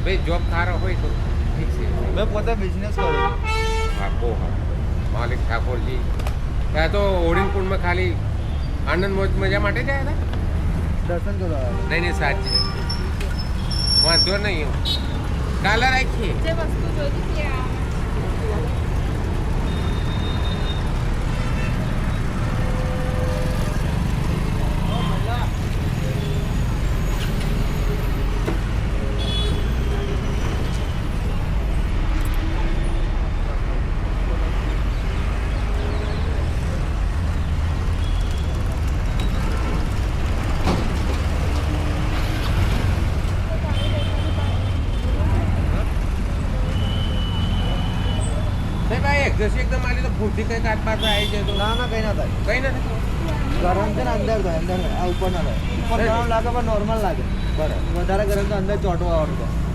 ભાઈ જોબ સારો હોય તો ઠીક છે. મેં પોતે બિઝનેસ કરું છું. હા બહુ હા માલિક ઠાકોરજી ત્યાં તો ઓડિનકુંડમાં ખાલી આનંદ મોજ મજા માટે જ આવ્યા હતા. દર્શન કરવા આવ્યા. નહીં નહીં સાચી વાંધો નહીં કાલે રાખીએ. જે વસ્તુ જોઈતી હતી આ નહીં ભાઈ એક્ઝેસ એકદમ આલી તો ભૂલથી કંઈક હાથ પાસે આવી જાય તો ના ના કઈ ના થાય. કંઈ નથી. ગરમ છે ને અંદર થાય અંદર થાય. આ ઉપર ના થાય. ઉપર ગરમ લાગે પણ નોર્મલ લાગે. બરાબર વધારે ગરમ તો અંદર ચોંટવા આવવાનું.